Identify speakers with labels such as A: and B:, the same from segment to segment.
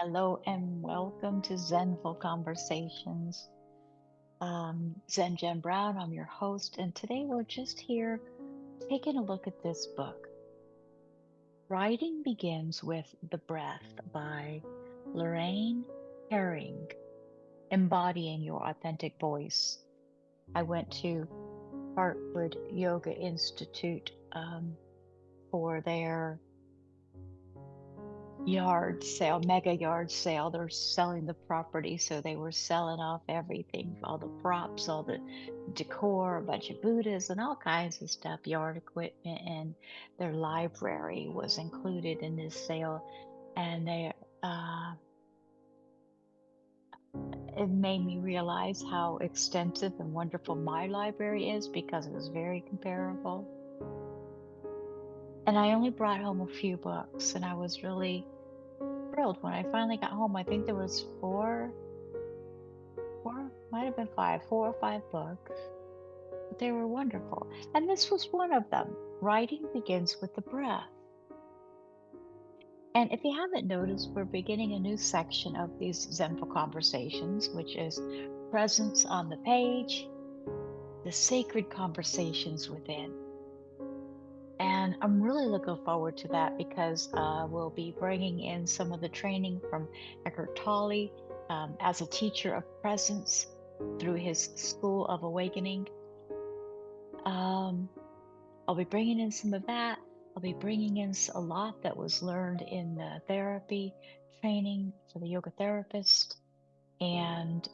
A: Hello and welcome to Zenful Conversations. ZenJen Brown, I'm your host, and today we're just here taking a look at this book. Writing Begins with the Breath by Lorraine Herring, Embodying Your Authentic Voice. I went to Hartwood Yoga Institute for their yard sale, mega yard sale. They're selling the property, so they were selling off everything, all the props, all the decor, a bunch of Buddhas and all kinds of stuff, yard equipment, and their library was included in this sale. And uh, it made me realize how extensive and wonderful my library is because it was very comparable. And I only brought home a few books, and I was really thrilled when I finally got home. I think there was four, might have been five, 4 or 5 books, but they were wonderful. And this was one of them. Writing Begins with the Breath. And if you haven't noticed, we're beginning a new section of these Zenful conversations, which is presence on the page, the sacred conversations within. And I'm really looking forward to that because we'll be bringing in some of the training from Eckhart Tolle as a teacher of presence through his School of Awakening. Um, I'll be bringing in some of that. I'll be bringing in a lot that was learned in the therapy training for the yoga therapist. And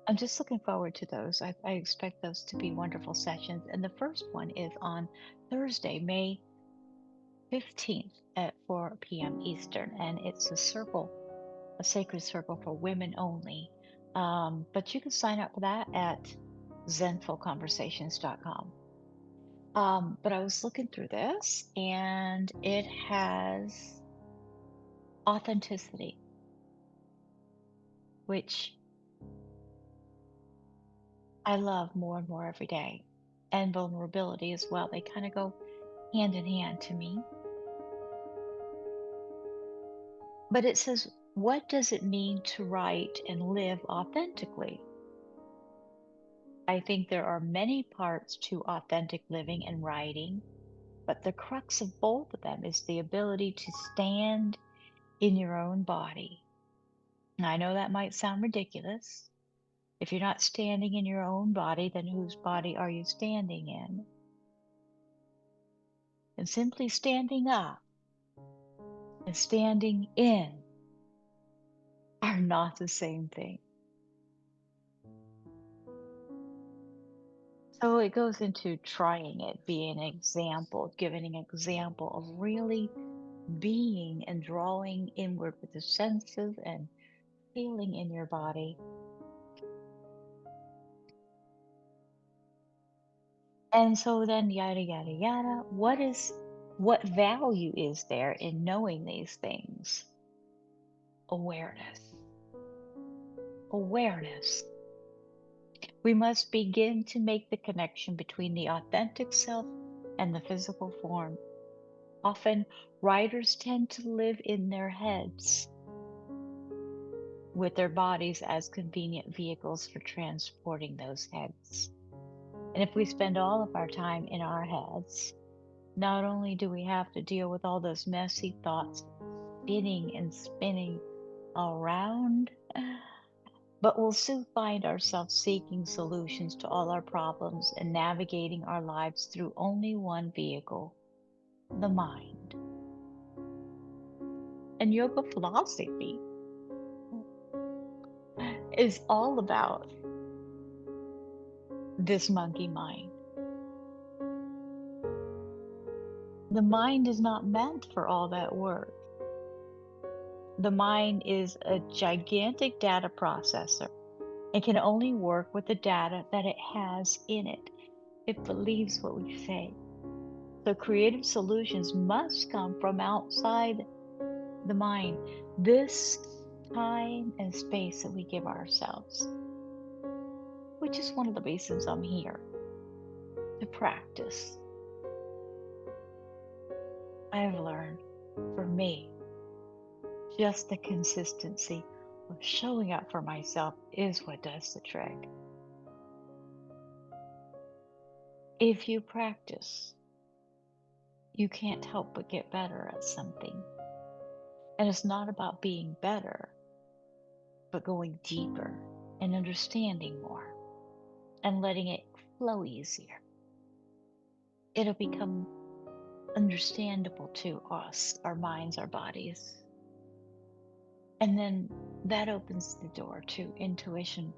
A: I'm just looking forward to those. I expect those to be wonderful sessions. And the first one is on Thursday, May 15th at 4 p.m. Eastern. And it's a sacred circle for women only. But you can sign up for that at zenfulconversations.com. But I was looking through this and it has authenticity, which I love more and more every day, and vulnerability as well. They kind of go hand in hand to me. But it says, what does it mean to write and live authentically? I think there are many parts to authentic living and writing, but the crux of both of them is the ability to stand in your own body. And I know that might sound ridiculous. If you're not standing in your own body, then whose body are you standing in? And simply standing up and standing in are not the same thing. So it goes into trying it, being an example, giving an example of really being and drawing inward with the senses and feeling in your body. And so then yada yada yada. What value is there in knowing these things? Awareness. Awareness. We must begin to make the connection between the authentic self and the physical form. Often, writers tend to live in their heads with their bodies as convenient vehicles for transporting those heads. And if we spend all of our time in our heads, not only do we have to deal with all those messy thoughts spinning and spinning around, but we'll soon find ourselves seeking solutions to all our problems and navigating our lives through only one vehicle, the mind. And yoga philosophy is all about this monkey mind. The mind is not meant for all that work. The mind is a gigantic data processor. It can only work with the data that it has in it. It believes what we say. So creative solutions must come from outside the mind, this time and space that we give ourselves, which is one of the reasons I'm here to practice. I've learned For me, just the consistency of showing up for myself is what does the trick. If you practice, you can't help but get better at something. And it's not about being better, but going deeper and understanding more and letting it flow easier. It'll become understandable to us, our minds, our bodies. And then that opens the door to intuition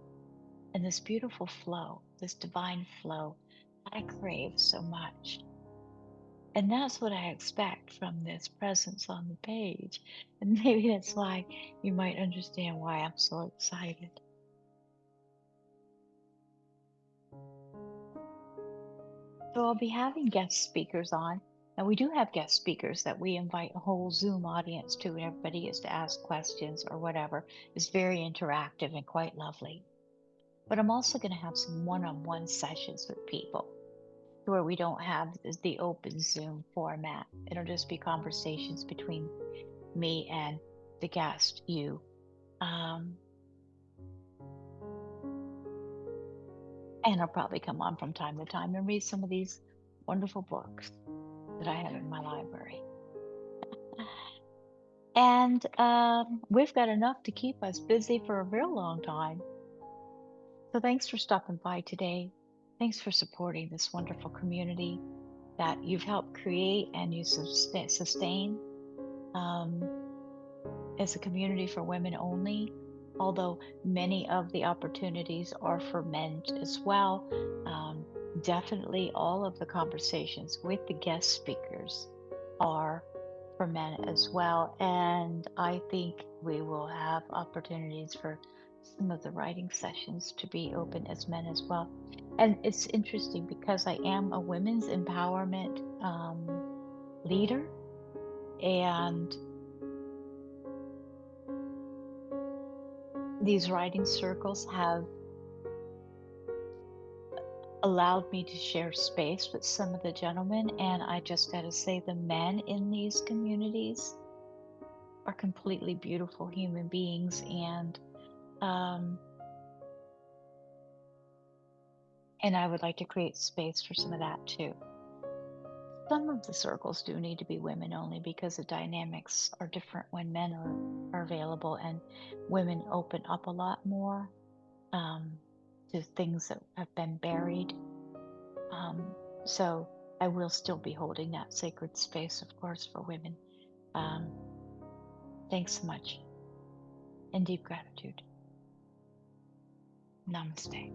A: and this beautiful flow, this divine flow that I crave so much. And that's what I expect from this presence on the page. And maybe that's why you might understand why I'm so excited. So I'll be having guest speakers on. And we do have guest speakers that we invite a whole Zoom audience to, and everybody gets to ask questions or whatever. It's very interactive and quite lovely. But I'm also going to have some one on one sessions with people where we don't have the open Zoom format. It'll just be conversations between me and the guest, you. Um, and I'll probably come on from time to time and read some of these wonderful books that I have in my library. And we've got enough to keep us busy for a real long time. So thanks for stopping by today. Thanks for supporting this wonderful community that you've helped create and you sustain. Um, as a community for women only, although many of the opportunities are for men as well. Um, Definitely all of the conversations with the guest speakers are for men as well. And I think we will have opportunities for some of the writing sessions to be open as men as well. And it's interesting because I am a women's empowerment leader, and these writing circles have allowed me to share space with some of the gentlemen. And I just got to say, the men in these communities are completely beautiful human beings. Um, and I would like to create space for some of that too. Some of the circles do need to be women only because the dynamics are different when men are available, and women open up a lot more um, to things that have been buried. Um, so I will still be holding that sacred space, of course, for women. Um, Thanks so much, and deep gratitude. Namaste.